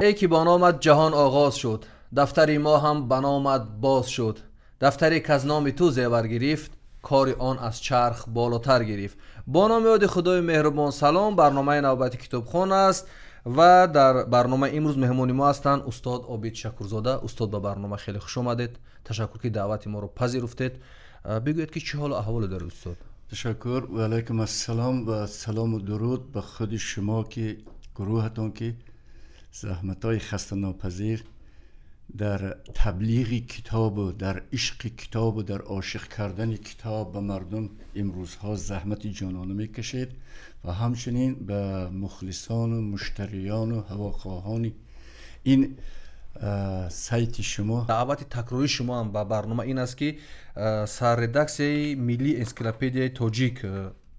ای که با نامت جهان آغاز شد، دفتری ما هم به نامت باز شد. دفتری که از نام تو زیور گرفت، کار آن از چرخ بالاتر گرفت. با نام یاد خدای مهربان سلام. برنامه نوبت کتابخوان است و در برنامه امروز مهمانی ما هستند استاد عابد شکورزاده. استاد به برنامه خیلی خوش آمدید. تشکر که دعوت ما رو پذیرفتید. بگویید که چه حال و احوال دارید استاد؟ تشکر و علیکم السلام و سلام و درود به خود شما که گروهتون که زحمت‌های خسته ناپذیر در تبلیغ کتاب و در عشق کتاب و در عاشق کردن کتاب به مردم امروزها زحمت جانانه میکشید و همچنین به مخلصان و مشتریان و هواخواهان این سایت شما. دعوت تکراری شما هم به برنامه این است که سرردکسی ملی انسیکلوپدیای توجیک،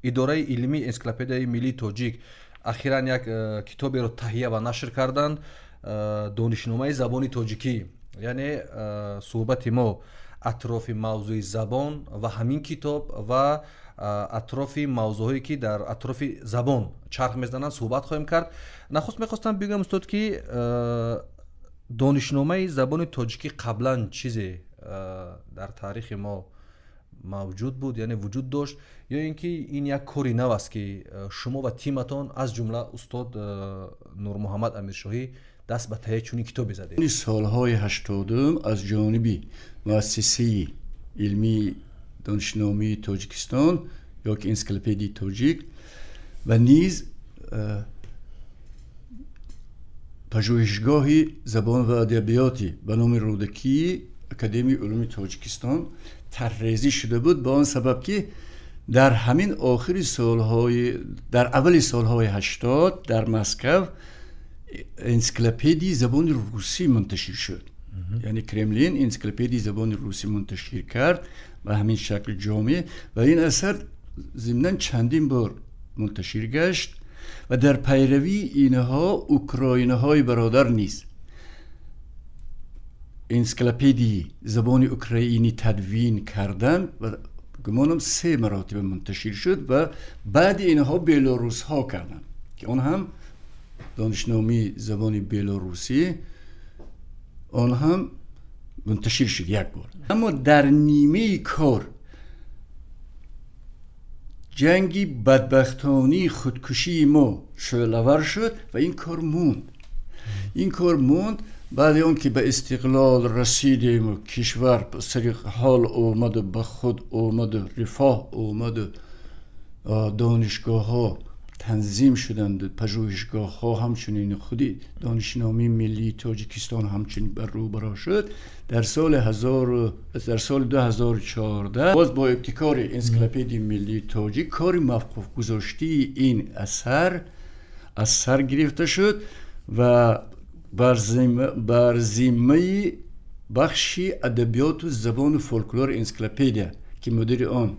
اداره علمی انسیکلوپدیای ملی توجیک اخیراً یک کتابی رو تهیه و نشر کردند، دانشنامه زبان توجیکی. یعنی صحبت ما اطراف موضوع زبان و همین کتاب و اطراف موضوعی که در اطراف زبان چرخ میزنند صحبت خواهیم کرد. نخست میخواستم بگم استاد که دانشنامه زبان توجیکی قبلا چیزی در تاریخ ما موجود بود، یعنی وجود داشت، یا اینکه این یک کاری نو است که شما و تیمتان از جمله استاد نور محمد امیرشاهی دست به تهیه چنین کتابی زدید؟ سالهای 80 از جانب مؤسسه علمی دانشنامه تاجیکستان یا که انسیکلوپدی توجیک و نیز پژوهشگاه زبان و ادبیاتی به نام رودکی اکادمی علوم تاجیکستان طرحریزی شده بود، با آن سبب که در همین آخر سالهای در اول سالهای 80 در مسکو انسیکلوپدی زبان روسی منتشر شد. یعنی کرملین انسیکلوپدی زبان روسی منتشر کرد و همین شکل جامع و این اثر ضمناً چندین بار منتشر گشت و در پیروی اینها اوکراینهای برادر نیز انسیکلوپدی زبان اوکراینی تدوین کردند و گمانم 3 مراتب منتشر شد و بعد اینها بلاروس ها کردند که اون هم دانشنامه زبان بلاروسی آن هم منتشر شد یک بار. اما در نیمه کار جنگی بدبختانه خودکشی ما شعله‌ور شد و این کار موند. بعد اون که به استقلال رسیدیم و کشور سر حال اومد و به خود اومد و رفاه اومد و دانشگاه ها تنظیم شدند، پژوهشگاه ها همچنین خودی دانشنامه ملی تاجیکستان همچنین بر رو برا شد. در سال 2014 باز با ابتکار انسیکلوپدی ملی تاجیک کار موقوف گذاشتی این اثر از سر گرفته شد و بر ذمه بخش ادبیات و زبان و فولکلور انسیکلوپدیا که مدیر آن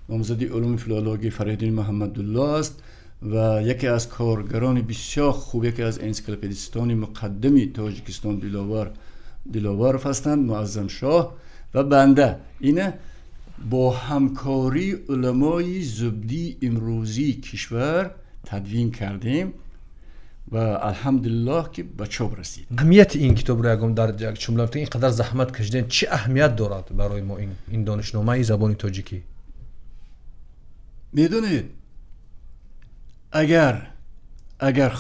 نامزد علوم فیلولوژی فریدین محمدالله است و یکی از کارگران بسیار خوب، یکی از انسیکلوپدیستان مقدمی تاجیکستان دلاورف هستند، معظم شاه و بنده. اینه با همکاری علمای زبدی امروزی کشور تدوین کردیم و الحمدلله که به چاپ رسید. اهمیت این کتاب رو اگم در یک جمله اینقدر زحمت کشیدین چه اهمیت دارد برای ما این دانشنامه زبان تاجیکی؟ میدونید اگر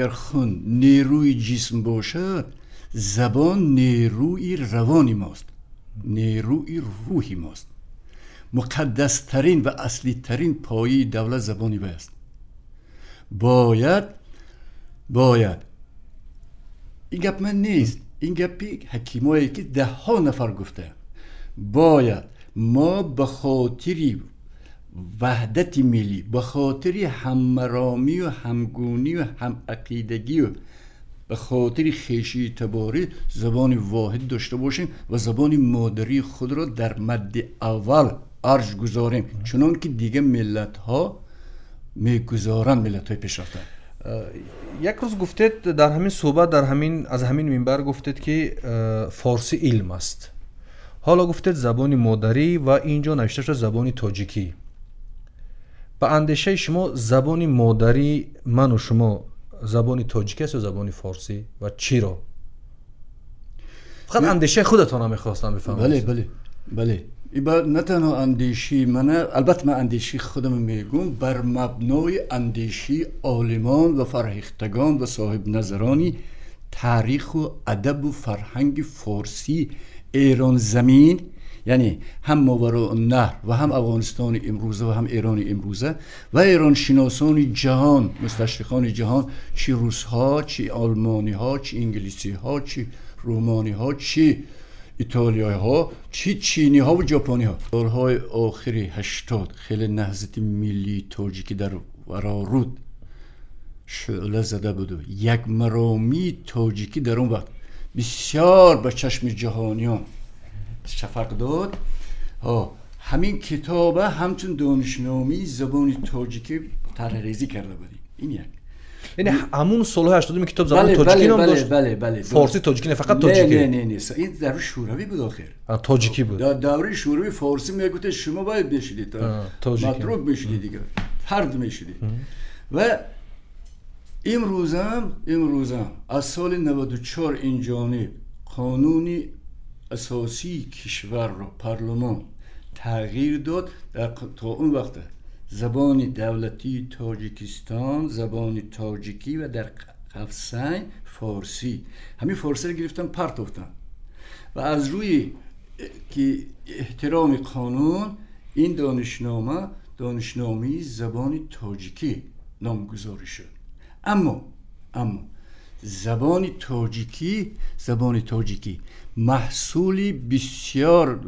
خون نیروی جسم باشد، زبان نیروی روانی ماست، نیروی روحی ماست. مقدس ترین و اصلی ترین پایه دولت زبانی است. باید این گپ من نیست، این گپی حکیمایی که 10 نفر گفته، باید ما به خاطر وحدت ملی، به خاطر هممرامی و همگونی و هم عقیدگی و به خاطر خویشی اعتباری زبان واحد داشته باشیم و زبان مادری خود را در مد اول ارج گذاریم، چنان که دیگه ملت ها میگذارند، ملت های پیشرفته. یک روز گفتید در همین صحبت از همین منبر گفتید که فارسی علم است، حالا گفتید زبان مادری و اینجا نوشته شده زبان تاجیکی. به اندیشه شما زبان مادری من و شما забони тоҷикӣ аст ё забони форсӣ ва чиро? фақат андешаи худатонам мехостам бифаҳмам. бале نه تنها اندیشی منه، البته من اندیشی خودم میگم بر مبنای اندیشی عالمان و فرهیختگان و صاحب نظرانی تاریخ و ادب و فرهنگ فارسی ایران زمین، یعنی هم ماوراء النهر و هم افغانستان امروزه و هم ایران امروزه و ایران شناسان جهان، مستشرقان جهان، چی روس ها، چی آلمانی ها، چی انگلیسی ها، چی رومانی ها، چی ایتالیایی ها، چینی ها و ژاپنی ها. سالهای آخری 80 خیلی نهضت ملی تاجیکی در ورارود شعله زده بود و یک مرامی تاجیکی در اون وقت بسیار به چشم جهانیان شفق داد. همین کتابه همچون دانشنامه زبان تاجیکی طرح‌ریزی کرده بودیم. این یک، یعنی همون سالهای 80 این کتاب زبان تاجیکی نام داشت؟ بله فارسی تاجیکی نه، فقط تاجیکی؟ نه این دوره شوروی بود آخر. تاجیکی بود. دوره شوروی فارسی میگفت شما باید بشید، متروک بشید دیگه، هرد میشید. و امروزم از سال 94 این جانب قانون اساسی کشور رو پارلمان تغییر داد. تا اون وقت زبان دولتی تاجیکستان زبان تاجیکی و در قفسین فارسی، همین فارسی رو گرفتن پرت افتن و از روی که احترام قانون این دانشنامه زبان تاجیکی نامگذاری شد. اما زبان تاجیکی محصولی بسیار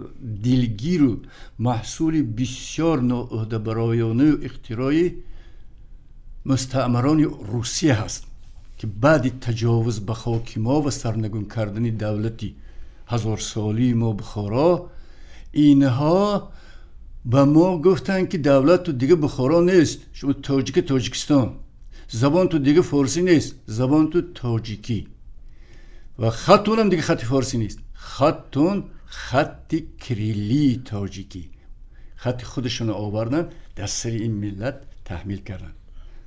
دلگیر و محصولی بسیار ناعهده‌برایانه و اختراعی مستعمران روسیه هست که بعد تجاوز به خاک ما و سرنگون کردن دولتی 1000 سالی ما بخارا، اینها به ما گفتن که دولت تو دیگه بخارا نیست، شما تاجیکستان، زبان تو دیگه فارسی نیست، زبان تو تاجیکی و خطون هم دیگه خط فارسی نیست، خطون خط کریلی تاجیکی، خط خودشون آوردن در سر این ملت تحمیل کردن.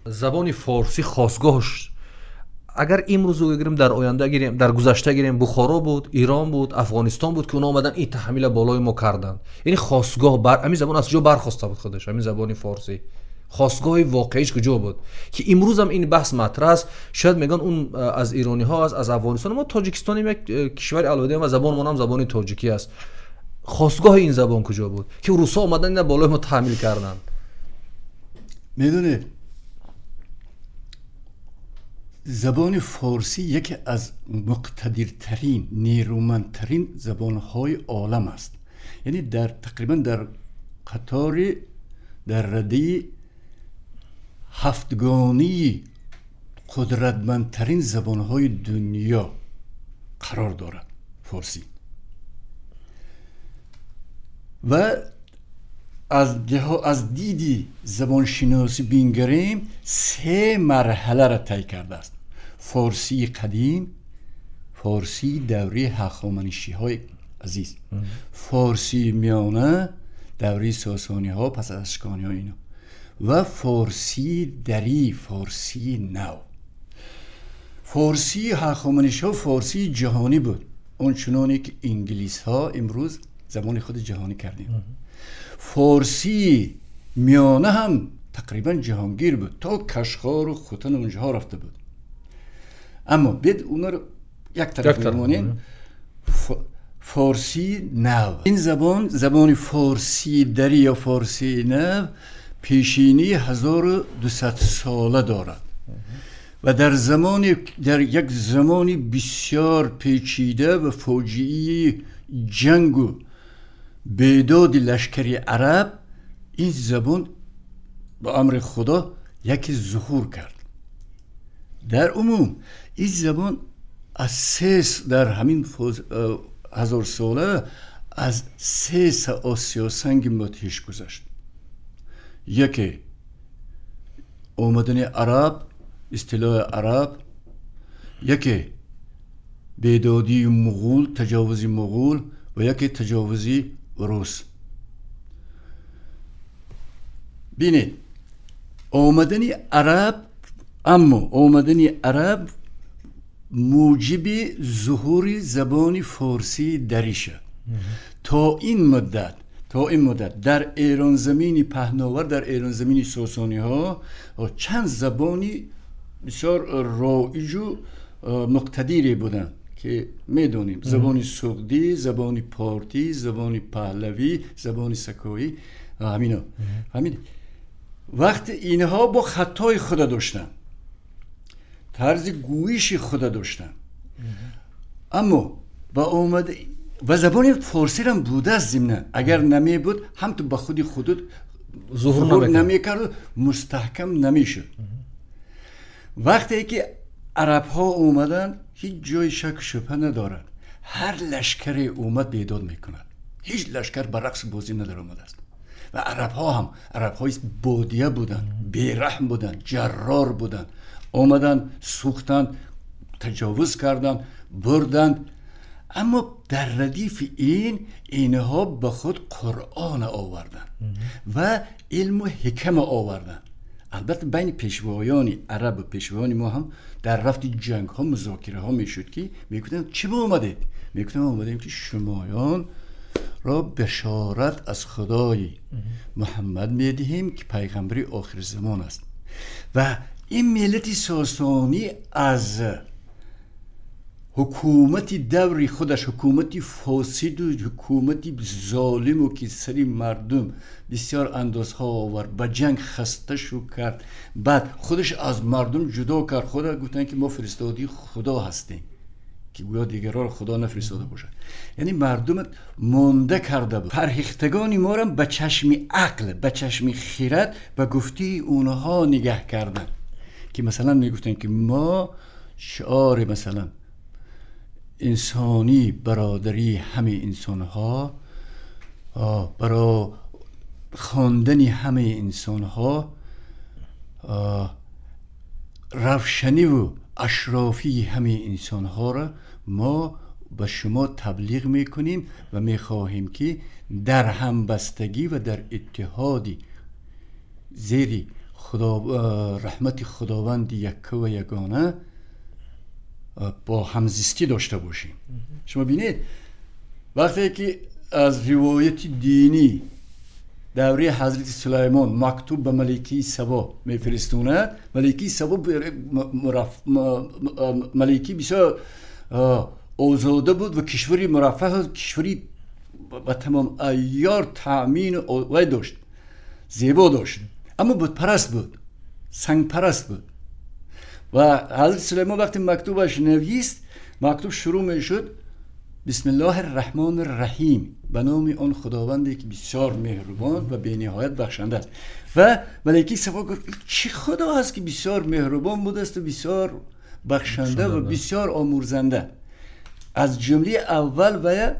زبان فارسی خاصگاهش اگر امروز رو بگیریم، در آینده گیریم، در گذشته گیریم، بخارا بود، ایران بود، افغانستان بود که اونا اومدن این تحمیل بالای ما کردن. یعنی خاصگاه همین زبان از جا برخواسته بود خودش، همین زبان فارسی خاصگاه واقعیش کجا بود که امروز هم این بحث مطرح است. شاید میگن اون از ایرانی ها از افغانستان، ما تاجیکستان یک کشور علایده و زبان ما هم زبان تاجیکی است. خاصگاه این زبان کجا بود که روسا اومدن این بالای ما تحمیل کردن؟ میدونید زبان فارسی یکی از مقتدرترین نیرومندترین زبانهای عالم است. یعنی تقریبا در قطار در رده هفتگانی قدرتمندترین زبانهای دنیا قرار دارد فارسی. و از دیدی زبانشناسی بینگریم 3 مرحله را طی کرده است. فارسی قدیم، فارسی دوره هخامنشی های عزیز، فارسی میانه دوره ساسانی ها پس از اشکانی ها اینا، و فارسی دری، فارسی نو. فارسی هخامنشی ها فارسی جهانی بود، اون چنانی که انگلیس ها امروز زبان خود جهانی کردیم. فارسی میانه هم تقریبا جهانگیر بود، تا کشغار و خوتن اونجا رفته بود. اما بید اونا رو یک طرف بمانیم. فارسی نو، این زبان فارسی دری یا فارسی نو پیشینی 1200 ساله دارد و در یک زمانی بسیار پیچیده و فاجعه جنگ و بیداد لشکری عرب این زبان با امر خدا یکی ظهور کرد. در عموم این زبان از در همین 1000 ساله از 3 آسیا سنگ مدهش گذشت. یکی آمدن عرب، اصطلاح عرب، یکی بیدادی مغول، تجاوزی مغول، و یکی تجاوزی روس. بینید آمدن عرب اما آمدن عرب موجب ظهور زبان فارسی دریشه. تا این مدت در ایران زمینی پهناور، در ایران زمینی ساسانی ها چند زبانی بسیار رایج و مقتدری بودن که میدونیم: زبان سغدی، زبان پارتی، زبان پهلوی، زبان سکایی، همین. وقت اینها با خطای خود داشتن، طرز گویش خود داشتن، اما با اومد و زبان فارسی هم بوده است ضمناً. اگر نمی بود هم تو به خودی خودت ظهور نمی کرد، مستحکم نمی شد. وقتی که عرب ها اومدن هیچ جای شک شبه ندارد، هر لشکری اومد بیداد میکند. هیچ لشکر برعکس بازی نداره اومده است. و عرب های بادیه بودن، بیرحم بودن، جرار بودن، اومدن سوختن، تجاوز کردن، بردن. اما در ردیف اینها به خود قرآن آوردن و علم و حکم آوردن. البته بین پیشوایان عرب و پیشوایان ما هم در رفت جنگ ها، مذاکره ها میشد که میگفتن چی با اومدید؟ میگفتن اومدیم که شمایان را بشارت از خدای محمد میدهیم که پیغمبری آخر زمان است. و این ملت ساسانی از حکومتی دوری خودش، حکومتی فاسد و حکومتی ظالم و که سری مردم بسیار اندازها آورد، به جنگ خسته شو کرد، بعد خودش از مردم جدا کرد. خدا گفتن که ما فرستادی خدا هستیم، که گویا دیگران خدا نفرستاده باشه. یعنی مردم مونده کرده بود. فرهیختگانی ما را به چشم عقل، به چشم خیرت، به گفتی اونها نگه کردن، که مثلا میگفتن که ما شعار مثلا انسانی، برادری همه انسانها، برای خواندن همه انسانها، روشنی و اشرافی همه انسانها را ما به شما تبلیغ میکنیم و میخواهیم که در همبستگی و در اتحادی زیر رحمت خداوند یکه و یگانه با همزیستی داشته باشیم. شما بینید وقتی که از روایت دینی دوره حضرت سلیمان مکتوب به ملکه سبا میفرستونه، ملکه سبا ملکه بسیار آزاده بود و کشوری مرفه، کشوری با تمام عیار تأمین و داشت، زیبا داشت، اما بود پرست بود، سنگ پرست بود. و حضرت سلیمان وقتی مکتوبش نویست، مکتوب شروع میشد بسم الله الرحمن الرحیم، به نام آن خداوندی که بسیار مهربان و بی نهایت بخشنده است. و ملکه سبا گفت چی خدا هست که بسیار مهربان بوده است و بسیار بخشنده و بسیار آمرزنده. از جمله اول و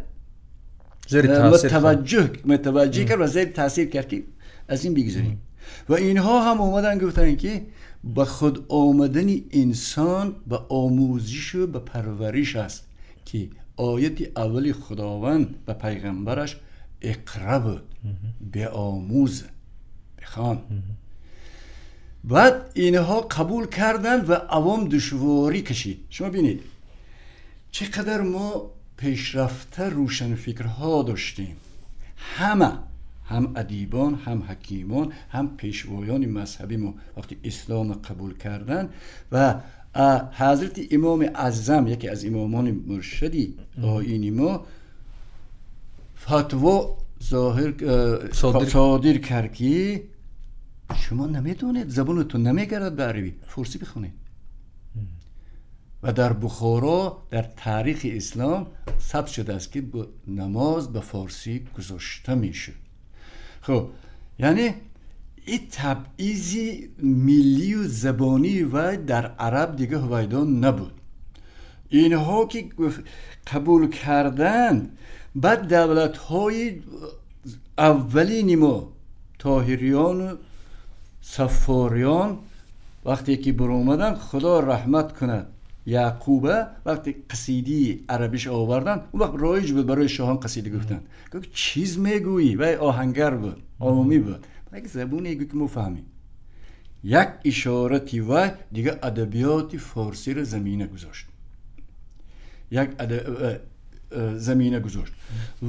متوجه کرد و زیر تاثیر کرد که از این بگذاریم. و اینها هم اومدن گفتن که به خود آمدن انسان به آموزش و به پرورش است، که آیت اولی خداوند به پیغمبرش اقرا بود، به آموز، بخوان. بعد اینها قبول کردن و عوام دشواری کشید. شما بینید چقدر ما پیشرفته روشنفکرها داشتیم، هم ادیبان، هم حکیمان، هم پیشوایان مذهبی ما وقتی اسلام قبول کردن. و حضرت امام اعظم، یکی از امامان مرشدی آیینی ما، فتوا صادر کرد که شما نمیدونید، زبانتون نمیگرد به عربی، فارسی بخونید. و در بخارا در تاریخ اسلام ثبت شده است که نماز به فارسی گذاشته میشه. خب یعنی این تبعیض ملی و زبانی و در عرب دیگه هویدان نبود. اینها که قبول کردن، بعد دولت‌های اولین ما طاهریان و صفاریان وقتی که بر اومدن، خدا رحمت کند یعقوبه، وقتی قصیده عربیش آوردن، اون وقت رایج بود برای شاهان قصیده گفتن. گفت چیز میگویی؟ و آهنگر بود، عامی بود، یک زبونی گفت که ما فهمیم. یک اشارتی و دیگه ادبیات فارسی رو زمینه گذاشت، یک زمینه گذاشت.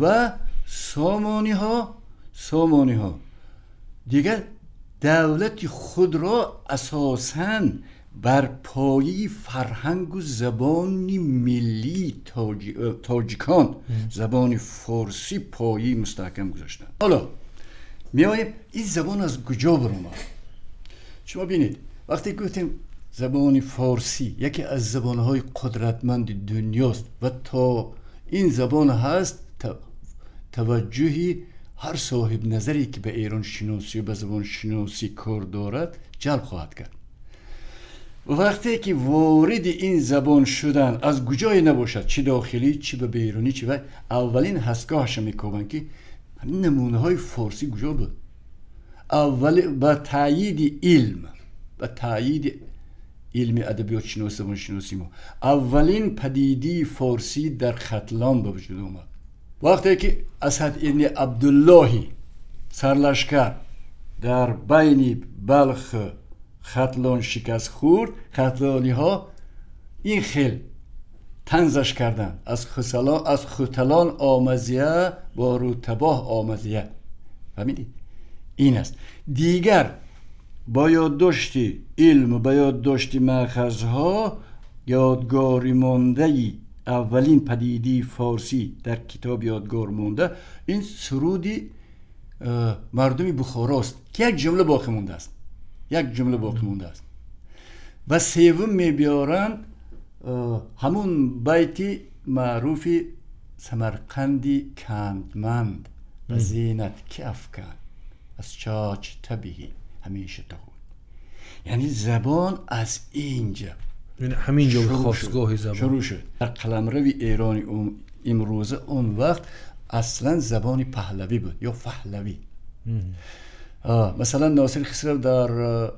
و سامانی ها دیگه دولت خود را اساساً بر پایه فرهنگ و زبان ملی تاجیکان، زبان فارسی پایه مستحکم گذاشتن. حالا میاییم این زبان از کجا برآمد؟ شما بینید وقتی گفتیم زبان فارسی یکی از زبانهای قدرتمند دنیاست و تا این زبان هست توجهی هر صاحب نظری که به ایران شناسی و به زبان شناسی کار دارد جلب خواهد کرد. وقتی که وارد این زبان شدن از کجای نباشد، چه داخلی چه به بیرونی چه و اولین هستگاهش میکنن که نمونه های فارسی کجا بود. اول با تایید علم ادبیات شناسی زبان شناسی ما اولین پدیده فارسی در ختلان به وجود اومد. وقتی که اسد ابن عبداللهی سرلشکر در بین بلخ ختلان شکست خورد، ختلانی ها این خیل طنزش کردن از ختلان آمزیه با روتباه آمزیه. فهمیدی؟ این است. دیگر با یادداشتی علم و با یادداشتی مأخذها یادگاری مانده اولین پدیده فارسی در کتاب یادگار مانده این سرودی مردمی بخاراست که یک جمله باقی مونده است. و سوم میبیارن همون بیتی معروفی سمرقندی کندمند و زینت که افکن از چاچ طبیعی همیشه تا بود. یعنی زبان از اینجا، یعنی همینجا خواستگاه زبان شروع شد. در قلمرو ایرانی امروزه اون وقت اصلا زبانی پهلوی بود یا فهلوی. مثلا ناصر خسرو در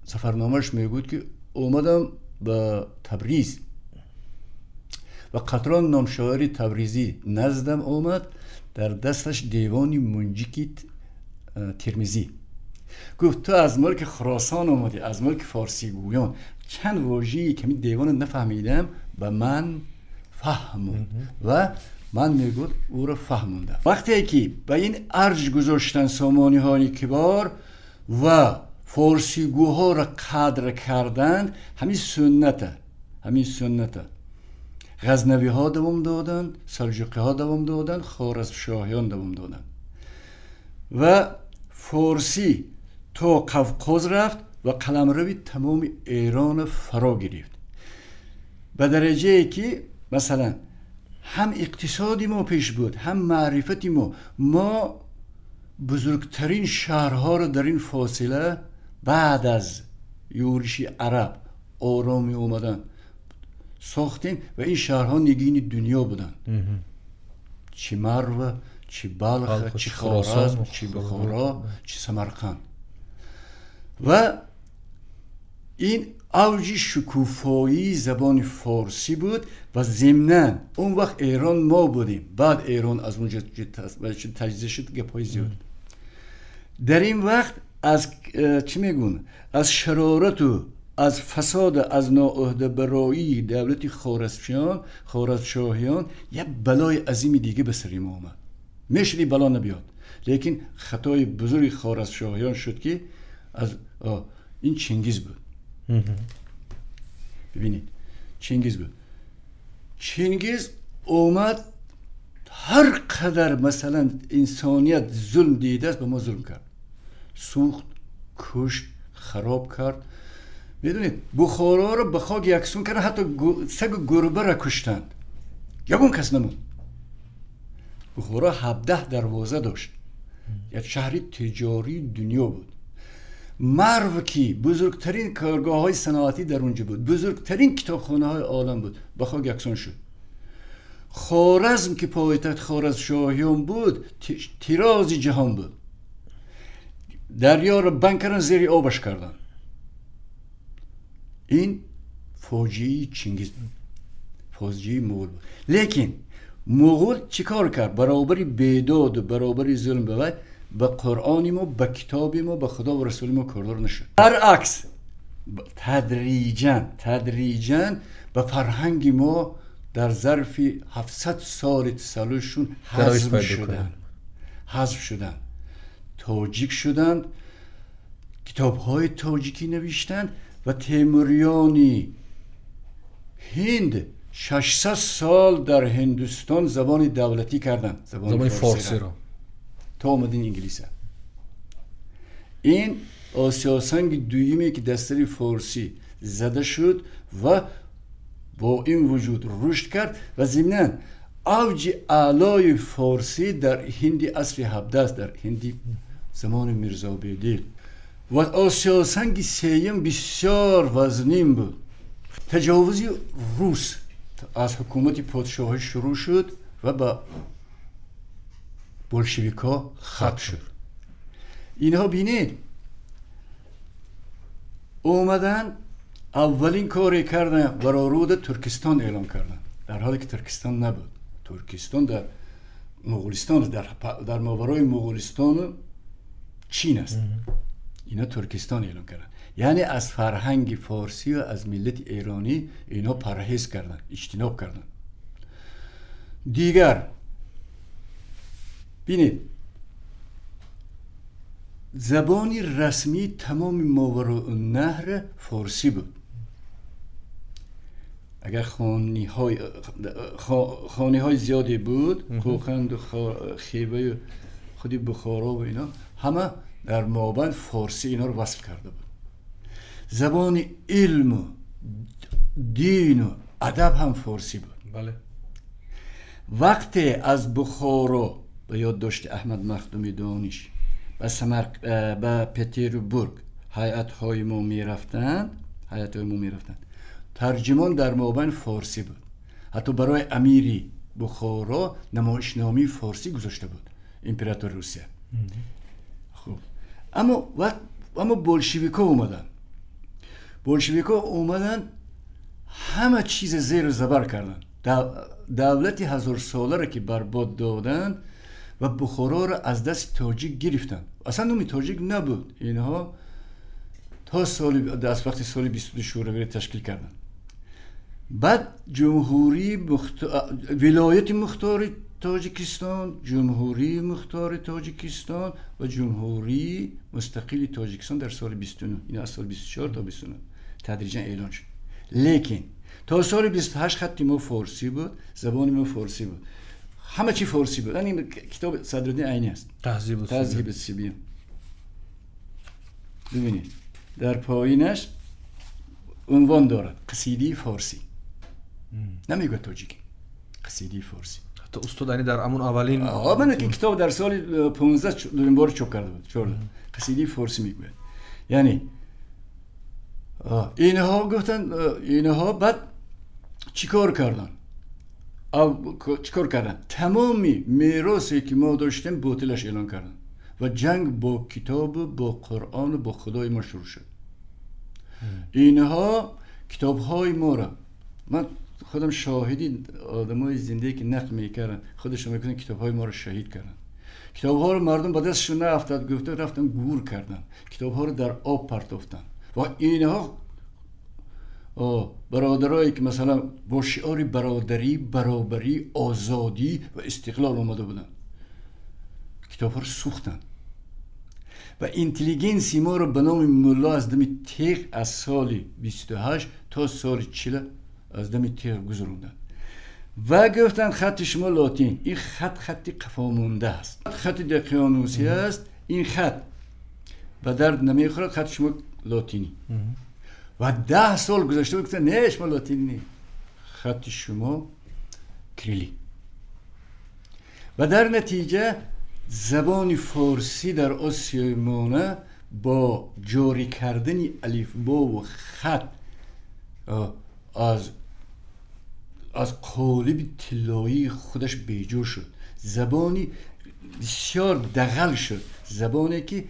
سفرنامهش میگوید که اومدم به تبریز و قطران نامشاعری تبریزی نزدم اومد، در دستش دیوانی منجیکی ترمیزی. گفت تو از ملک خراسان اومدی، از ملک فارسی گویان، چند واژه‌ای که می دیوان نفهمیدم به من فهمون و من میگوید او رو فهمونده. وقتی که به این ارج گذاشتن سامانی های کبار و فارسی گوها را قدر کردند، همین سنته غزنوی ها دوام دادن، سلجوقی ها دوام دادن، خوارزمشاهیان دوام دادن و فارسی تا قفقاز رفت و قلمروی تمام ایران فرا گرفت به درجه ای که مثلا هم اقتصادی ما پیش بود، هم معرفتی ما بزرگترین شهرها رو در این فاصله بعد از یورش عرب آرامی اومدن ساختیم و این شهرها نگین دنیا بودن. چه مرو، چه بلخ، چه خوارزم، چه بخارا، چه سمرقند. و این اوج شکوفایی زبان فارسی بود و ضمناً اون وقت ایران ما بودیم، بعد ایران از اونجا تجزیه شد گپای زیاد. در این وقت از چی میگون؟ از شرارت و از فساد، از ناعهده برایی دولت خوارزمشاهیان یه بلای عظیمی دیگه به سر ما اومد. میشدی بلا نبیاد، لیکن خطای بزرگ خوارزمشاهیان شد که از این چنگیز بود. ببینید چنگیز اومد هر قدر مثلا انسانیت ظلم دیده است به ما ظلم کرد، سوخت، کشت، خراب کرد. میدونید بخارا رو به خاک یکسون کردن، حتی سگ و گربه را کشتند، یکون کس نموند. بخارا 17 دروازه داشت، یک شهری تجاری دنیا بود. مرو کی بزرگترین کارگاه های صنعتی در اونجا بود، بزرگترین کتابخانه های عالم بود، به خاک یکسان شد. خوارزم که پایتخت خوارزمشاهیان بود، تیراز جهان بود. دریا رو بند کردن، زیر آبش کردن. این فاجعه چنگیز بود، فاجعه مغول بود. لیکن مغول چیکار کرد؟ برابری بیداد و برابری ظلم بود، به قرآن ما، به کتاب ما، به خدا و رسول ما کردار نشد. برعکس تدریجاً به فرهنگ ما در ظرف 700 سال اتصالشون حذف شدن، تاجیک شدند، کتاب‌های تاجیکی نوشتند و تیموریانی هند 600 سال در هندوستان زبان دولتی کردن، زبان فارسی را تا اومدین انگلیس. این آسیا سنگ دوییمی که دستری فارسی زده شد و با این وجود رشد کرد و ضمناً اوج اعلای فارسی در هندی عصر 17 در هندی زمان میرزا بیدیل و آسیا سنگ سیم بسیار وزنین بود. تجاوزی روس از حکومت پادشاهی شروع شد و با بولشویکا ختم شد. اینها بینید اومدن اولین کاری کردن برآورد ترکستان اعلام کردن، در حالی که ترکستان نبود. ترکستان در مغولستان، در ماورای مغولستان و چین است. اینا ترکستان اعلام کردن، یعنی از فرهنگ فارسی و از ملت ایرانی اینا پرهیز کردن، اجتناب کردن. دیگر بینید زبانی رسمی تمام ماوراءالنهر فارسی بود. اگر خانه های زیادی بود، کوخند و خیوه و خودی بخارا و اینا همه در مابین فارسی اینا رو وصل کرده بود. زبان علم و دین و ادب هم فارسی بود. بله. وقتی از بخارا به یادداشت احمد مخدومی دانش به پترزبورگ هیئت‌های ما می‌رفتند، ترجمان در مابین فارسی بود. حتی برای امیری بخارا نمایشنامه فارسی گذاشته بود امپراتور روسیه. خب اما بولشویکا اومدن همه چیز زیر زبر کردن. دولت 1000 ساله را که برباد دادن و بخارا را از دست تاجیک گرفتن. اصلا نومی تاجیک نبود. اینها تا از وقتی سال 22 شوروی تشکیل کردن. بعد ولایت مختار تاجیکستان، جمهوری مختار تاجیکستان و جمهوری مستقل تاجیکستان در سال 29، این از سال 24 تا 29 تدریجا اعلان شد. لیکن تا سال 28 خط ما فارسی بود، زبان ما فارسی بود، همه چی فارسی بود. این کتاب صدرالدین عینی است، تهذیب السیبیان. ببینید در پایینش عنوان دارد قصیده فارسی، نمیگه تاجیکی، قصیده فارسی. حتی استاد در امون اولین من این کتاب در سال 15 دومین بار چاپ کرده بود، قصیده فارسی میگه. یعنی اینها گفتن، اینها بعد چیکار کردن؟ تمامی میراثی که ما داشتیم باطلش اعلان کردن و جنگ با کتاب، با قرآن و با خدای ما شروع شد. اینها کتاب‌های ما را، من خودم شاهدی آدمای زنده که نقل میکردن، خودشون میگن کتاب‌های ما را شهید کردن. کتاب‌ها رو مردم با دستشون نرفتن، گفته رفتن گور کردن، کتاب‌ها رو در آب پرتافتن. و اینها برادرایی که مثلا با شعار برادری، برابری، آزادی و استقلال اومده بودن، کتاب‌ها رو سوختن. و اینتلیگنسی ما رو به نام ملا از دم تیغ از سال 28 تا سال 40 از دم تیغ گذروندن و گفتن خط شما لاتین، این خط قفامونده است، خط دقیانوسی است، این خط به درد نمیخورد، خط شما لاتینی. و 10 سال گذشته بود گفتن نه شما لاتینی نه، خط شما کریلی. و در نتیجه زبان فارسی در آسیای مانه با جاری کردن الفبا و خط از قالب طلایی خودش بیجور شد. زبانی بسیار دغل شد، زبانی که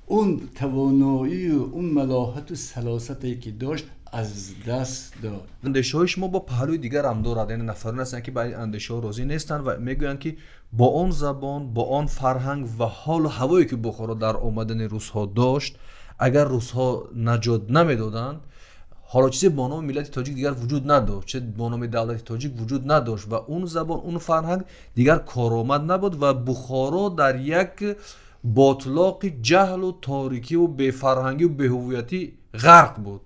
اون توانایی و اون ملاحت و سلاستی که داشت از دست داد. اندیشه های شما با پهلوی دیگر هم دارد، یعنی نفران هستند که با این اندیشه ها راضی نیستند و میگویند که با آن زبان، با آن فرهنگ و حال و هوایی که بخارا در آمدن روس ها داشت، اگر روس ها نجات نمیدادند حالا چیزی با نام ملت تاجیک دیگر وجود نداشت، چه با نام دولت تاجیک وجود نداشت و اون زبان، اون فرهنگ دیگر کارآمد نبود و بخارا در یک باطلاق جهل و تاریکی و بی‌فرهنگی و بی‌هویتی غرق بود.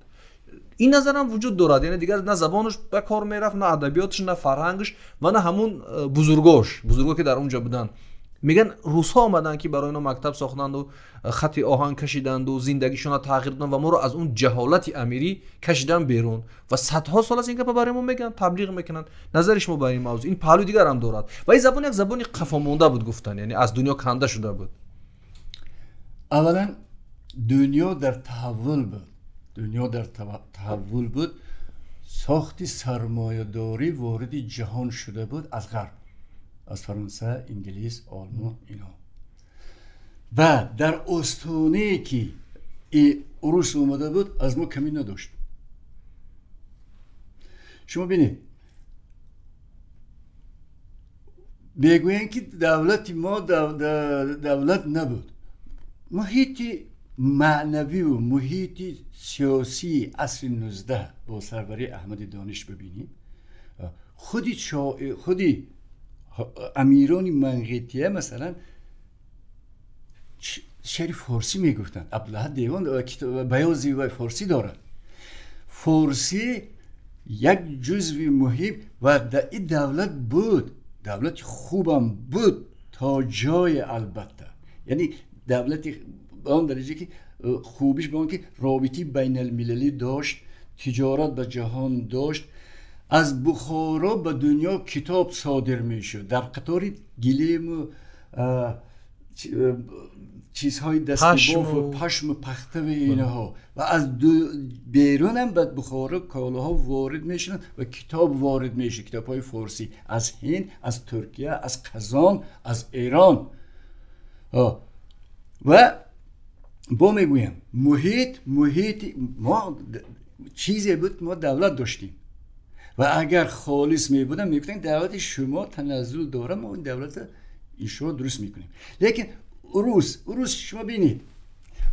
این نظرم وجود دارد، یعنی دیگر نه زبانش به کار میرفت، نه ادبیاتش، نه فرهنگش و نه همون بزرگا که در اونجا بودن. میگن روس ها آمدن که برای اینا مکتب ساختند و خط آهن کشیدند و زندگیشون رو تغییر دادن و ما رو از اون جهالت امیری کشیدن بیرون و صدها سال از این که برای ما میگن، تبلیغ میکنن. نظر شما برای این موضوع؟ این پهلو دیگر هم دارد و این زبان یک زبانی قفا مونده بود گفتن، یعنی از دنیا کنده شده بود. اولا دنیا در تحول بود. ساخت سرمایه‌داری وارد جهان شده بود از غرب، از فرانسه، انگلیس، آلمان اینا. و در استانه‌ای که روس اومده بود از ما کمی نداشت. شما بینید میگوین که دولت ما دولت نبود. محیط معنوی و محیط سیاسی عصر 19 با سروری احمد دانش ببینید، خودی امیران منقیطیه مثلا شعر فارسی میگفتن. عبدالله دیوان کتاب بیازی و فارسی دارد. فارسی یک جزو مهم و در این دولت بود، دولت خوبم بود تا جای البته، یعنی دولت به آن درجه که خوبیش به آن که رابطی بین المللی داشت، تجارت به جهان داشت. از بخارا به دنیا کتاب صادر میشد در قطار گلیم و چیزهای دستی باف و پشم و پخته و اینها و از بیرون هم به بخارا کالاها وارد میشن و کتاب وارد میشه، کتاب های فارسی از هند، از ترکیه، از قزان، از ایران. و با میگویم محیط ما چیزی بود، ما دولت داشتیم و اگر خالص میبودن میگفتن دولت شما تنزل داره، ما این دولت ایشو درست میکنیم. لیکن روس شما بینید،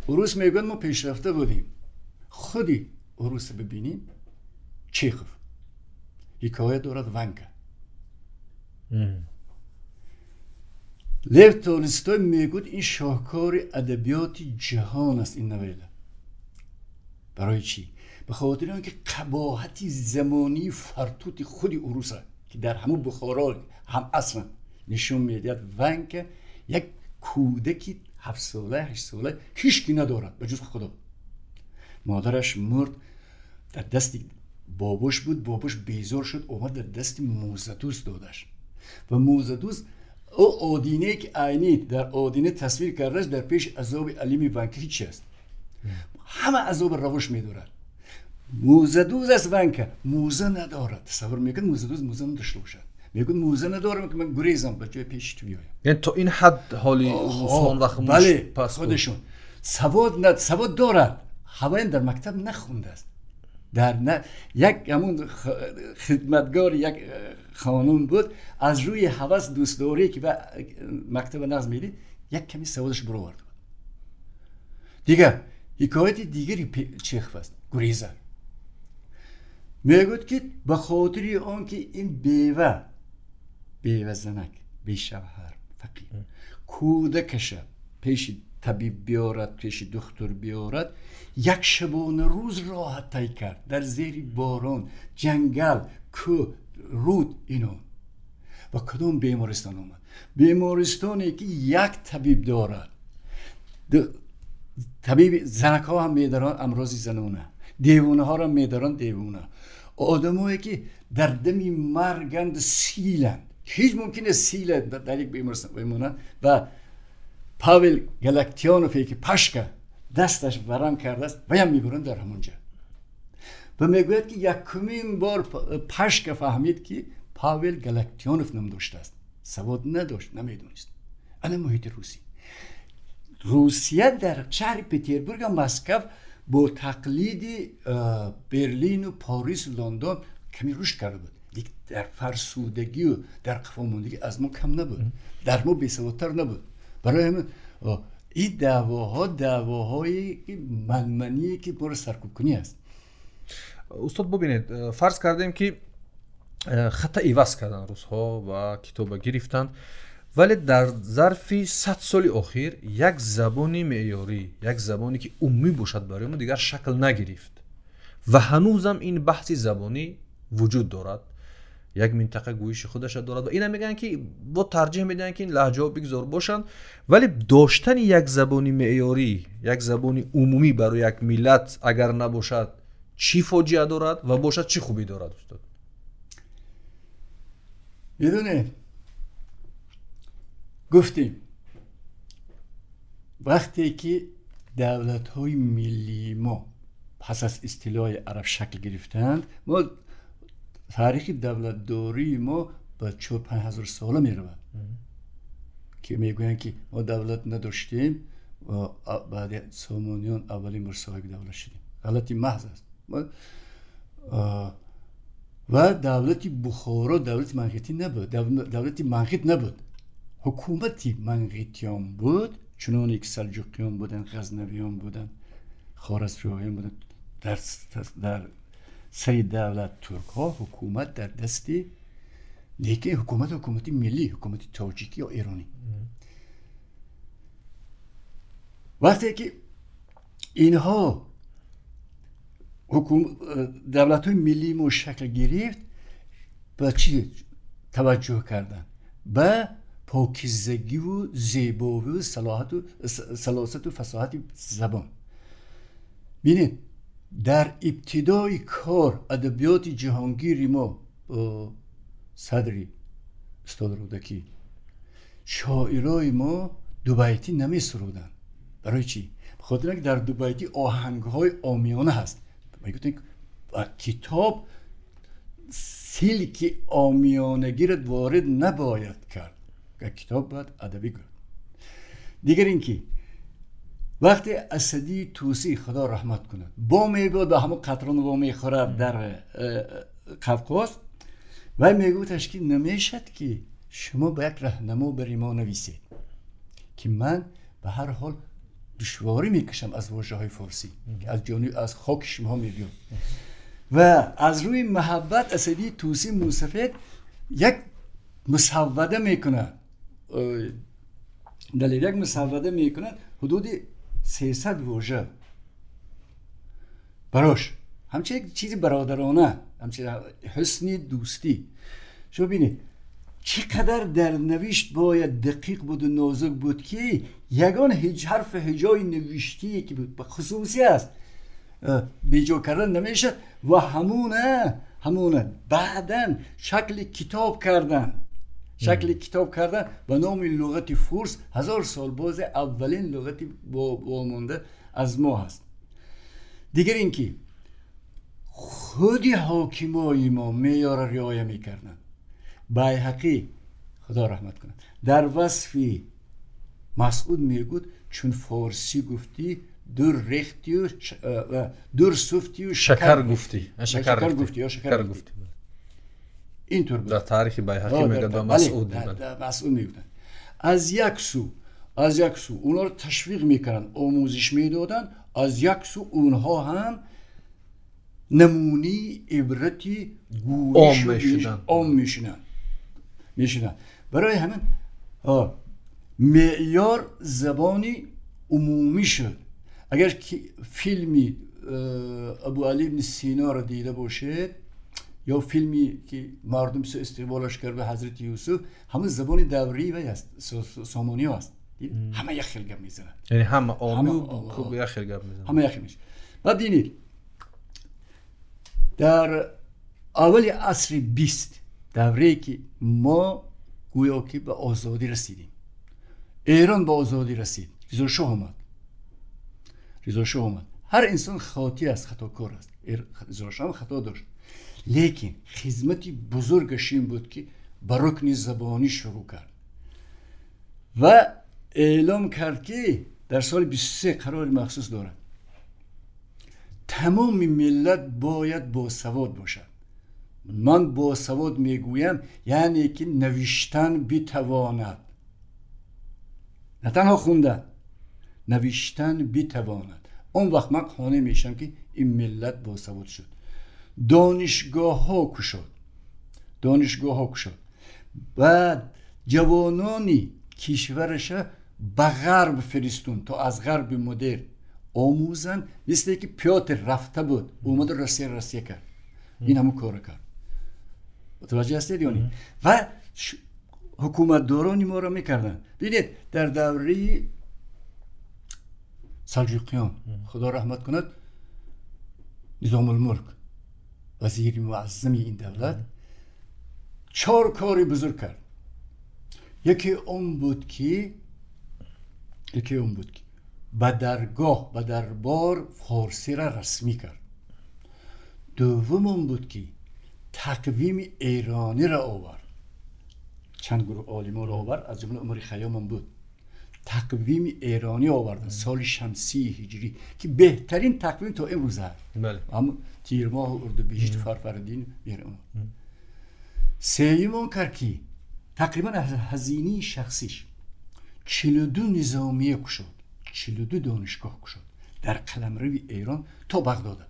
روس میگن ما پیشرفته بودیم. خودی روس ببینیم، چیخوف حکایه دارد ونکا. لیو تولستوی میگوید این شاهکار ادبیات جهان است این نویله. برای چی؟ به خاطر اینکه قباحت زمانی فرتوت خود روس که در همون بخارا هم اصلا نشون میدهد ونکا یک کودکی 7 ساله 8 ساله هیچکی ندارد به جز خدا. مادرش مرد، در دست باباش بود، باباش بیزار شد، اومد در دست موزدوز دادش و موزدوز او آدینه که عینی در آدینه تصویر کردش در پیش عذاب علیم ونکا هیچ است. همه عذاب روش میدارد. موزدوز از ونکا موزه ندارد. تصور میکن موزدوز موزه نداشته باشد. میگن موزه ندارم که من گریزم به جای پیش تو بیایم. یعنی تا این حد حالی روسان و خموش بله پس خودشون سواد دارد، هوایی در مکتب نخونده است. در یک همون خدمتگار یک خانم بود، از روی هوس دوستداری که به مکتب نقض میدید یک کمی سوادش برآورد بود. دیگه حکایت دیگری چیخ است، گریزه. میگوید که به خاطر آن که این بیوه زنک، بیشوهر، فقیر کودکش پیش طبیب بیارد، پیش دکتر بیارد، یک شبانه روز راه طی کرد در زیر باران، جنگل، کوه، رود اینو. و کدام بیمارستان آمد؟ بیمارستانی که یک طبیب دارد. طبیب زنک ها هم میدارن امراض زنانه، دیوانه ها هم میدارن دیوانه. آدمایی که در دمی مرگند سیلند، هیچ ممکنه سیل در یک بیمارستان بمونن. و پاول گلکتیانوفی که پشکه دستش ورم کرده است و هم میبرن در همونجا و میگوید که یکمین بار پشکه فهمید که پاول گلکتیانوف نام داشته است، سواد نداشت، نمیدونست. انا محیط روسی روسیه در شهر پترزبورگ و مسکو با تقلید برلین و پاریس و لندن کمی رشد کرده بود. دیگه در فرسودگی و در قفاموندگی از ما کم نبود، در ما بی‌سوادتر نبود. برای همین این دعواهایی که منمنیه که بار سرکوب کنی است. استاد ببینید، فرض کردیم که خطا ایواز کردن روزها و کتاب گرفتن، ولی در ظرف 100 سال اخیر یک زبانی معیاری، یک زبانی که عمومی باشد برای ما دیگر شکل نگرفت و هنوزم این بحث زبانی وجود دارد. یک منطقه گویش خودش دارد و اینا میگن که با ترجیح میدن که این لهجه ها بگذار باشن، ولی داشتن یک زبانی معیاری، یک زبانی عمومی برای یک ملت اگر نباشد چی فاجعه دارد و باشد چی خوبی دارد استاد؟ میدونه گفتیم وقتی که دولت‌های ملی ما پس از استیلای عرب شکل گرفتند، ما تاریخ دولتداری ما به 4-5 ساله میرود که میگویند که ما دولت نداشتیم و بعد سامانیان اولین بار صاحب دولت شدیم. غلطی محض است. و دولت بخارا دولت منقیتی نبود، دولت منقیت نبود، حکومتی منقیتیان بود، چنانه که سلجوقیان بودن، غزنویان بودن، خوارزمشاهیان بودن. در سری دولت ترک ها حکومت در دستی، لیکن حکومتی ملی، حکومتی تاجیکی یا ایرانی. وقتی که اینها دولت های ملی ما شکل گرفت، به چی توجه کردن؟ به پاکیزگی و زیبایی و سلاست و فصاحت زبان. ببینید در ابتدای کار ادبیات جهانگیری ما صدری استاد رودکی، شاعرای ما دو بیتی نمی سرودن. برای چی؟ بخاطر اینکه در دو بیتی آهنگ‌های عامیانه هست. میگفتن کتاب سیلک عامیانگی را وارد نباید کرد، کتاب باید ادبی کرد. دیگر اینکه وقتی اسدی توسی خدا رحمت کنه با میگود به همه قطران و میخوره در قفقاز و میگوتش که نمیشد که شما به یک راهنما بری ما نویسید که من به هر حال دشواری میکشم از واژه های فارسی که از جانب از خاک شما میگم. و از روی محبت اسدی توسی موسفید یک مسوده میکنه، دلیل یک مسوده میکنه حدود 300 واژه براش، همچنین یک چیزی برادرانه، همچنین حسنی دوستی. شما ببینید چقدر در نوشت باید دقیق بود و نازک بود که یگان حرف هجای نوشتی که بود خصوصی است بیجا کردن نمیشه و همونه بعدن شکل کتاب کردن به نام لغت فارس 1000 سال باز اولین لغتی با مونده از ما هست. دیگر اینکه خودی حاکمای ما معیار رعایت میکردن. بیهقی خدا رحمت کنه در وصف مسعود میگود چون فارسی گفتی دور ریختی و دور سفتی و شکر گفتی. اینطور بود. در تاریخ بیهقی میگد و مسعود میگودن. از یک سو اونا رو تشویق میکردن، آموزش میدادن، از یک سو اونها هم نمونی عبرتی گویش عام میشنن. برای همین معیار زبانی عمومی شد. اگر فیلمی ابو علی بن سینا رو دیده باشید یا فیلمی که مردم سو استقبالش کرد به حضرت یوسف، همه زبان دوری و است، سامانی است. همه یک خیل گپ میزنن، یعنی همه عامی و یک خیل گپ میزنن، همه یک خیل میشه. بعد ببینید در اول عصر 20 دوره‌ای که ما گویا که به آزادی رسیدیم، ایران به آزادی رسید، رضا شاه اومد. هر انسان خاطی است، خطاکار است. رضا شاه خطا داشت، لیکن خدمتی بزرگش این بود که به رکن زبانی شروع کرد و اعلام کرد که در سال 23 قرار مخصوص دارد. تمام ملت باید باسواد باشد. من باسواد میگویم یعنی که نوشتن بتواند، نه تنها خوندن، نوشتن بتواند. اون وقت من قانع میشم که این ملت باسواد شد. دانشگاه ها کشاد. بعد جوانانی کشورش به غرب فرستون تا از غرب مدرن آموزن، مثل که پیاتر رفته بود اومد روسیه کرد. این همون کار کرد. متوجه هستید یعنی؟ و حکومت دارانی ما را میکردن. ببینید در دوره سلجوقیان خدا رحمت کند، نظام الملک وزیر معظم این دولت 4 کاری بزرگ کرد. یکی اون بود که به دربار فارسی را رسمی کرد. دوم اون بود که تقویم ایرانی را آورد. چند گروه عالمان را آورد، از جمله عمر خیام هم بود. تقویم ایرانی آوردن سال شمسی هجری که بهترین تقویم تا امروز هست. بله. اما تیر ماه و اردیبهشت فروردین میرم. سوم کرد که تقریبا هزینه شخصیش 42 نظامیه کشاد، 42 دانشگاه کشاد در قلمرو ایران تا بغداد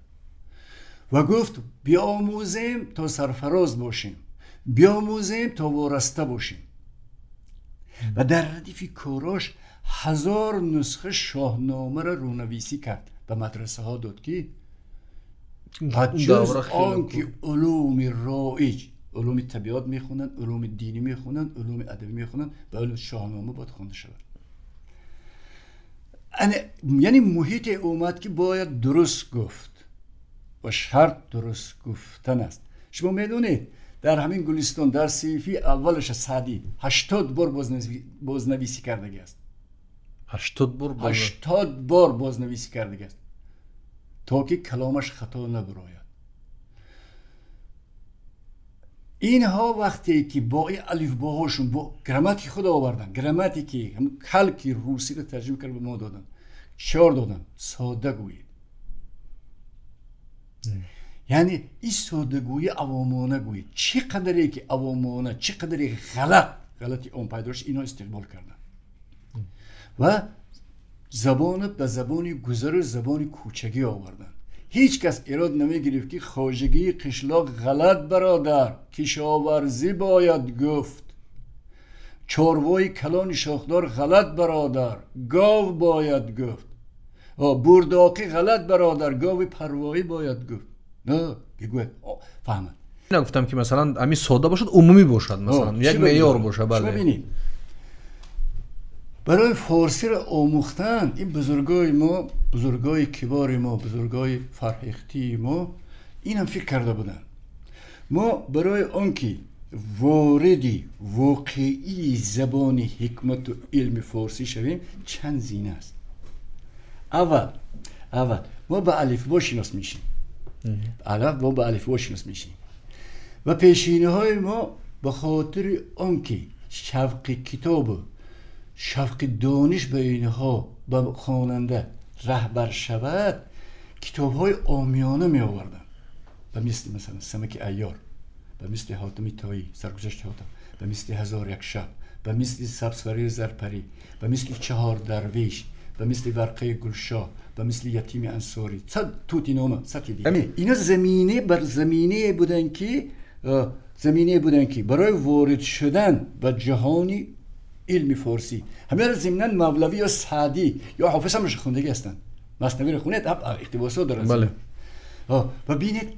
و گفت بیاموزیم تا سرفراز باشیم، بیاموزیم تا وارسته باشیم. و در ردیف کاراش 1000 نسخه شاهنامه را رونویسی کرد و مدرسه ها داد که جز آن که علوم رایج، علوم طبیعت میخونن، علوم دینی میخونن، علوم ادبی میخونن و علوم شاهنامه باید خونده شود. یعنی محیط اومد که باید درست گفت و شرط درست گفتن است. شما میدونید در همین گلستان در صحیفه اولش سعدی 80 بار بازنویسی کردگی است. 80 بار بازنویسی کردگی است تا که کلامش خطا نبراید. اینها وقتی که با این الفباهاشون با گراماتیک خود آوردن، گراماتیکی هم کلکی روسی رو ترجمه کرد به ما دادن، شعار دادن ساده گویید. یعنی این سادگویی عوامانه گویید. چقدری که عوامانه، چقدری غلطی اون پیداش اینا استقبال کردن و زبان به زبانی گذر و زبانی کوچگی آوردن. هیچ کس ایراد نمیگرفت که خواجگی قشلاق غلط برادر، کشاورزی باید گفت. چاروای کلان شاخدار غلط برادر، گاو باید گفت. برداقی غلط برادر، گاو پروایی باید گفت. نه بگوید فهمد. نگفتم که مثلا همین ساده باشد، عمومی باشد، مثلا یک معیار باشه. بله. شما ببینید برای فارسی را آموختن این بزرگای ما، بزرگای کبار ما، بزرگای فرهیختی ما این هم فکر کرده بودن. ما برای آنکه واردی واقعی زبان حکمت و علم فارسی شویم چند زینه است. اول ما به الفبا شناس میشیم. و پیشینه های ما به خاطر آنکه شوق کتاب، شوق دانش به اینها به خواننده رهبر شود، کتاب های عامیانه می آوردن. به مثل سمک عیار، به مثل حاتم طایی، سرگذشت حاتم، به مثل 1001 شب، به مثل سبزفریر زرپری، به مثل 4 درویش، به مثل ورقه گلشاه، به مثل یتیم انصاری، صد توتی نامه، صد دیگه. اینا زمینه بودن که برای وارد شدن به جهانی علم فارسی همه را ضمناً مولوی یا سعدی یا حافظ هم خوندگی هستن. مثنوی رو خونید اقتباسات داره. بله. و ببینید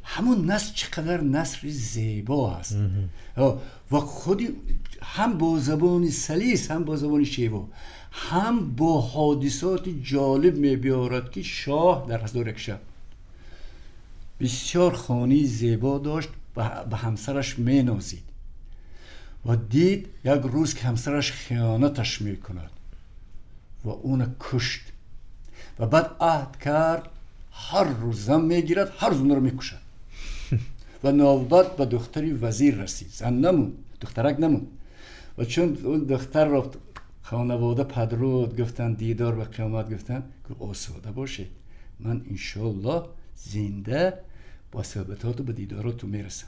همون نثر چقدر نثر زیبا هست و خودی هم با زبان سلیس، هم با زبان شیوا، هم با حادثات جالب می بیارد که شاه در 1001 شب بسیار خانه زیبا داشت و به همسرش می نازید و دید یک روز که همسرش خیانتش می کند و اون کشت و بعد عهد کرد هر روز زن می گیرد، هر روز اون رو می کشد و نوبت به دختری وزیر رسید. زن نمون، دخترک نمون و چون اون دختر را خانواده پدرود گفتن دیدار به قیامت گفتن که آسوده باشید، من انشالله زنده با صحبتات و به دیدارات میرسم.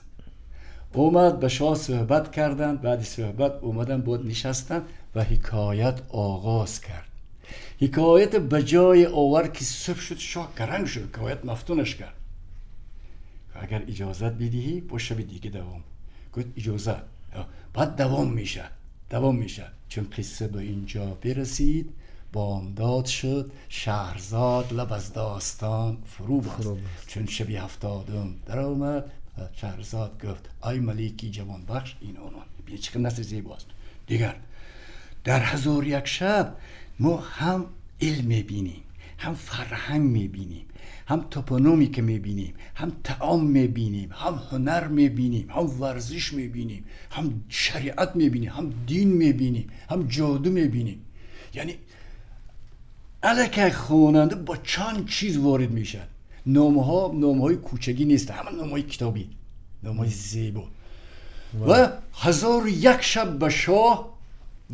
اومد به شاه صحبت کردن، بعد صحبت اومدن بود نشستن و حکایت آغاز کرد. حکایت به جای آور که صبح شد شاه گرنگ شد، حکایت مفتونش کرد. اگر اجازت بدهی با شب دیگه دوام. گفت اجازه. بعد دوام میشه چون قصه به اینجا برسید، بامداد شد، شهرزاد لب از داستان فرو بست. چون شب 70 در آمد، شهرزاد گفت ای ملیکی جوان بخش این عنوان بیا چقدر نسل زیباست. دیگر در 1001 شب ما هم علم میبینیم، هم فرهنگ میبینیم، هم توپونومیک میبینیم، هم طعام میبینیم، هم هنر میبینیم، هم ورزش میبینیم، هم شریعت میبینیم، هم دین میبینیم، هم جادو میبینیم. یعنی الکه خواننده با چند چیز وارد میشن. نامهای کوچگی نیست، همه نامهای کتابی، نامهای زیبا. و 1001 شب به شاه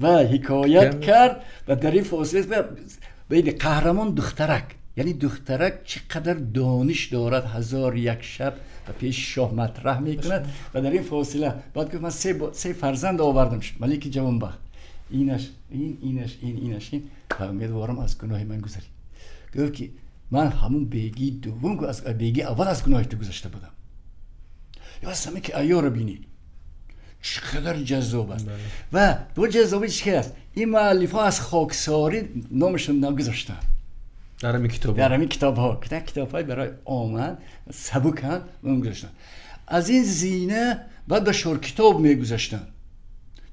و حکایت کرد و در این فاصله بین قهرمان دخترک، یعنی دخترک چقدر دانش دارد 1001 شب و پیش شاه مطرح میکند. و در این فاصله بعد گفت من سه فرزند آوردم، ملک جوانبخت، اینش و امیدوارم از گناه من گذری. گفت که من همون بیگی دوم از بیگی اول از گناه تو گذشته بودم. یا اصلا که ایار بینید چقدر جذاب است. و دو جذابی چی است؟ این مؤلف ها از خاکساری نامشون نگذاشتن در همین کتاب ها برای آمد سبکن نگذاشتن. از این زینه بعد به شور کتاب میگذاشتن.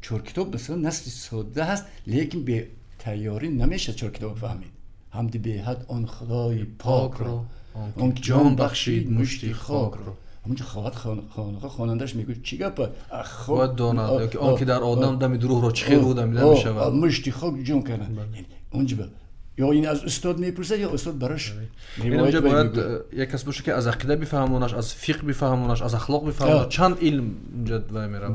چور کتاب مثلا نسل ساده هست، لیکن به تیاری نمیشه چور کتاب فهمید. حمد به حد آن خدای پاک را، آن جان بخشید مشتی خاک را. همونجا خوانندش میگه چی گپه؟ خود داند که آن که در آدم دم دروغ را چه خیر او دمیده میشود، مشتی خاک جان کردن. اونجا یا این از استاد میپرسه یا استاد براش. این اونجا باید یک کس باشه که از عقیده بفهمونش، از فقه بفهمونش، از اخلاق بفهمونش، چند علم اونجا میره.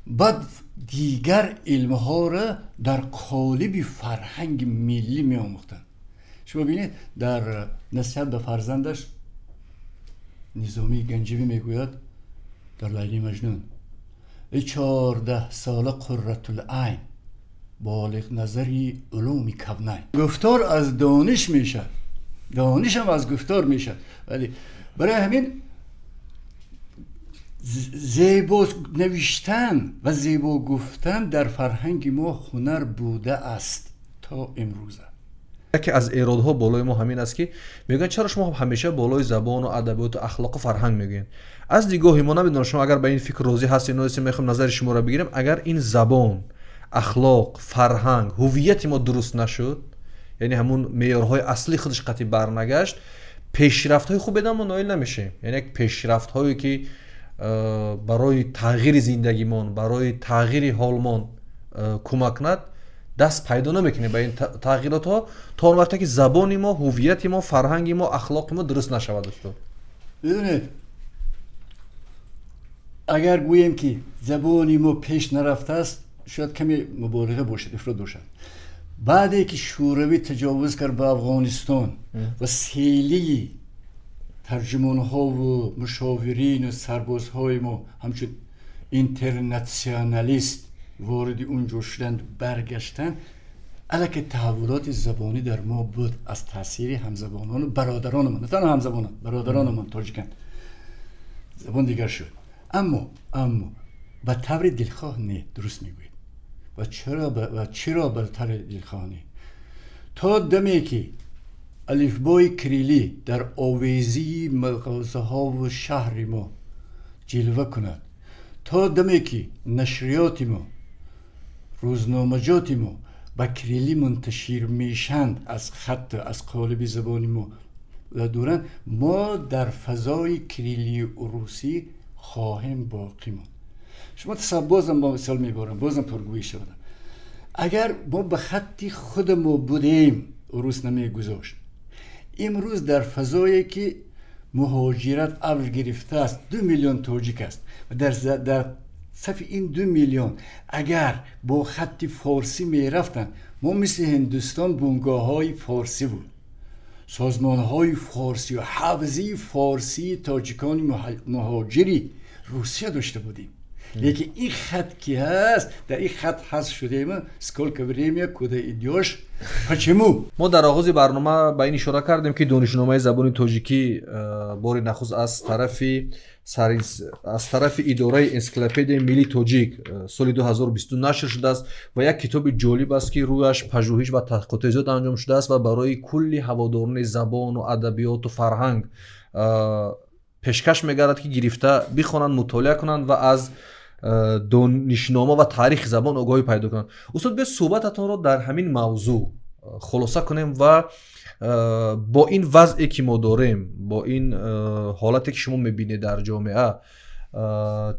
بعد دیگر علم ها را در قالب فرهنگ ملی می آموختن. شما ببینید در نصیحت به فرزندش نظامی گنجوی میگوید در لیلی مجنون 14 ساله قرة العین بالغ نظری علوم کونین. گفتار از دانش میشه، دانش هم از گفتار میشه. ولی برای همین زیبا نوشتن و زیبا گفتن در فرهنگ ما هنر بوده است تا امروزه. یکی از ایرادها بالای ما همین است که میگن چرا شما همیشه بالای زبان و ادبیات و اخلاق و فرهنگ میگین؟ از دیدگاه ما نمیدونم شما اگر به این فکر راضی هستین یا میخوام نظر شما را بگیرم. اگر این زبان، اخلاق، فرهنگ، هویت ما درست نشد، یعنی همون معیارهای اصلی خودش قطعی برنگشت، پیشرفت‌های خوب بدم ما نایل نمیشیم. یعنی یک پیشرفت‌هایی که برای تغییر زندگیمان، برای تغییر حالمان کمک کند، دست پیدا نمیکنه به این تغییرات ها تا اون وقتی که زبان ما، هویت ما، فرهنگ ما، اخلاق ما درست نشود. دوستان بدونید اگر گوییم که زبان ما پیش نرفته است شاید کمی مبالغه باشد، افراط باشد. بعدی که شوروی تجاوز کرد به افغانستان و سیلی ترجمان ها و مشاورین و سرباز های ما همچون اینترناسیونالیست وارد اونجا شدند، برگشتن، البته تحولات زبانی در ما بود از تاثیر همزبانان و برادران من، نه تنها همزبانان، برادران من تاجیکن زبان دیگر شد. اما به طور دلخواه نه، درست میگوید. و چرا به طور دلخواه نه؟ تا دمی که الفبای کریلی در آویزی مغازه ها و شهر ما جلوه کند، تا دمی که نشریات ما، روزنامجات ما با کریلی منتشر میشند از خط، از قالب زبان ما و دوران، ما در فضای کریلی روسی خواهیم باقی ماند. شما بازم با مثال میبارم، بازم پرگویی شدم. اگر ما به خطی خود ما بودیم روس نمیگذاشت، امروز در فضایی که مهاجرت اوج گرفته است، 2 میلیون تاجیک است و در صف این 2 میلیون اگر با خط فارسی میرفتن، ما مثل هندوستان بنگاه های فارسی بود، سازمان های فارسی و حوزه فارسی تاجیکان مهاجری روسیه داشته بودیم. لیکن این خط که هست، در این خط حذف شده ما сколько время куда идешь почему. ما در آغاز برنامه به این اشاره کردیم که دانشنامه زبان تاجیکی بار نخست از طرف اداره انسیکلوپدیا ملی تاجیک سال 2022 نشر شده است و یک کتاب جالب است که رویش پژوهش و تحقیقات زیاد انجام شده است و برای کلی هواداران زبان و ادبیات و فرهنگ پیشکش می‌گردد که گرفته بخوانند، مطالعه کنند و از دانشنامه و تاریخ زبان آگاهی پیدا کنند. استاد به صحبتتون رو در همین موضوع خلاصه کنیم و با این وضعی که ما داریم، با این حالتی که شما میبینید در جامعه،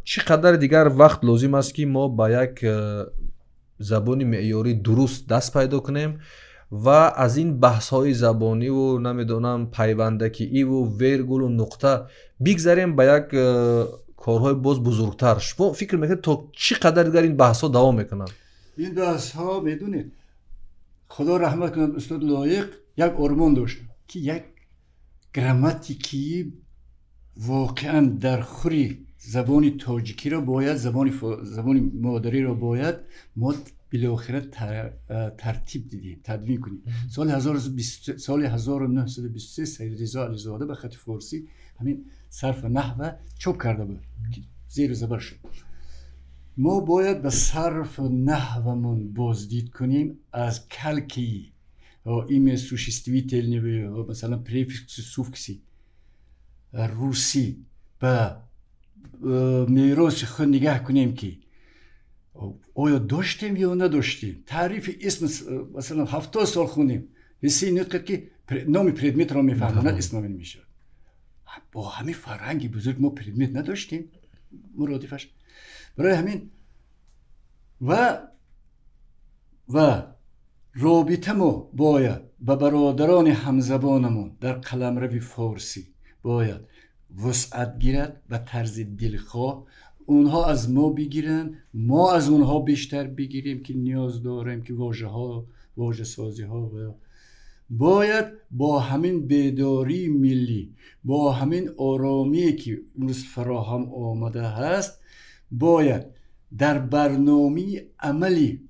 چقدر دیگر وقت لازم است که ما با یک زبان معیاری درست دست پیدا کنیم و از این بحث های زبانی و نمیدونم پیوندکی و ویرگول و نقطه بگذاریم با یک کارهای باز بزرگتر. شما فکر میکنید تا چقدر دیگر این بحث ها دوام میکنن؟ این بحث ها میدونید خدا رحمت کنند استاد لایق یک آرمان داشت که یک گراماتیکی واقعا در خوری زبان تاجیکی را باید زبان مادری را باید ما بالاخره ترتیب دیدیم، تدوین کنیم. سال 1923 سید رضا علیزاده به خط فارسی همین صرف نحو چوب کرده بود که زیر زبر شد. ما باید به صرف نحومون بازدید کنیم از کلکی ایمه سوشیستویتلنی و مثلا پریفیکس سوفکسی روسی به میراث خود نگاه کنیم که آیا داشتیم یا نداشتیم. تعریف اسم مثلا 70 سال خوندیم بسی نطقه که نام پردمیت را میفهمند اسم نمیشه. با همین فرهنگی بزرگ ما پردمیت نداشتیم مرادفش. برای همین و رابطه ما باید با برادران همزبانمون در قلمرو فارسی باید وسعت گیرد و طرز دلخواه اونها از ما بگیرن، ما از اونها بیشتر بگیریم که نیاز داریم که واژه سازی ها باید با همین بیداری ملی، با همین آرامی که امروز فراهم آمده هست، باید در برنامه عملی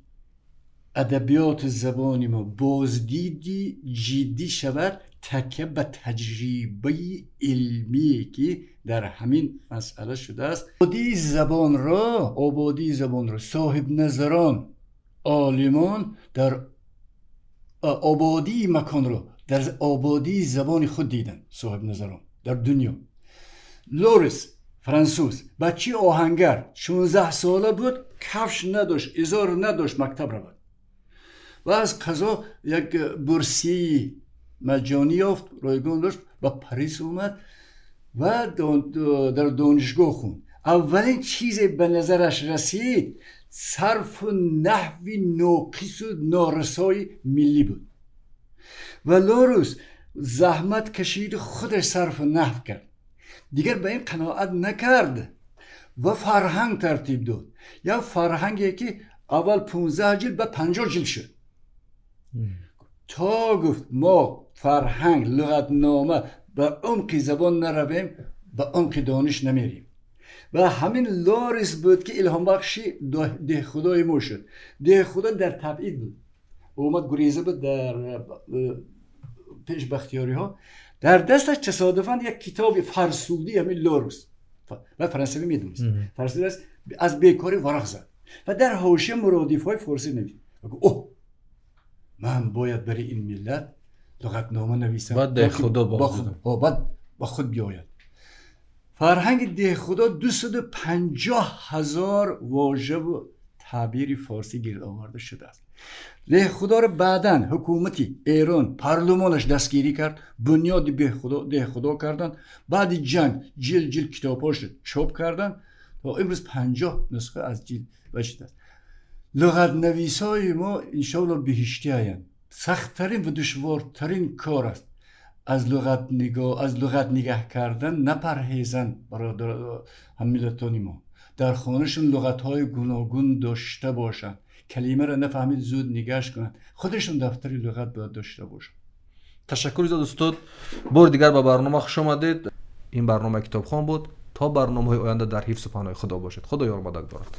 ادبیات زبانی ما بازدیدی جدی شود، تکیه به تجربه علمی که در همین مسئله شده است. آبادی زبان را صاحب نظران عالمان در آبادی مکان را در آبادی زبان خود دیدن. صاحب نظران در دنیا. لوریس فرانسوز بچه آهنگر 16 ساله بود، کفش نداشت، ازار نداشت، مکتب رفت و از قضا یک بورسی مجانی یافت، رایگان داشت، با پاریس اومد و در دانشگاه خوند. اولین چیزی به نظرش رسید صرف نحوی ناقص و نارسای ملی بود و لوریس زحمت کشید، خودش صرف نحو کرد، دیگر به این قناعت نکرد و فرهنگ ترتیب داد. یا فرهنگی که اول 15 جلد بعد 50 جلد شد تا گفت ما فرهنگ لغتنامه به عمق زبان نرویم، به عمق دانش نمیریم. و همین لوریس بود که الهام بخشی ده خدای ما شد. ده خدا در تبعید بود، اومد گریزه بود در پیش بختیاری ها، در دستش تصادفاً یک کتاب فرسودی همین لوریس و فرانسوی میدونست، فرسودی است، از بیکاری ورق زد و در حاشیه مرادف های فارسی نوشت. اوه من باید برای این ملت لغتنامه نویسم، بعد ده خدا با خود بیاید. فرهنگ ده خدا 250,000 واژه و تعبیر فارسی گرد آورده شده است. ده خدا رو بعداً حکومتی ایران پارلمانش دستگیری کرد، بنیاد ده خدا کردن، بعد جنگ جل کتاباش چاپ کردن تا امروز 50 نسخه از جلد وجود است. لغت نویسای ما انشاءالله بهشتی هستند. سخت‌ترین و دشوارترین کار است از لغت نگاه کردن نپرهیزن برادر هم ملتانی ما. در خانهشون لغت‌های گوناگون داشته باشن، کلمه را نفهمید زود نگاش کنن، خودشون دفتری لغت باید داشته باشن. تشکر زیاد استاد. بار دیگر با برنامه خوش آمدید. این برنامه کتابخوان بود. تا برنامه‌های آینده در حفظ و پناه خدا باشید. خدا یار مدد دارد.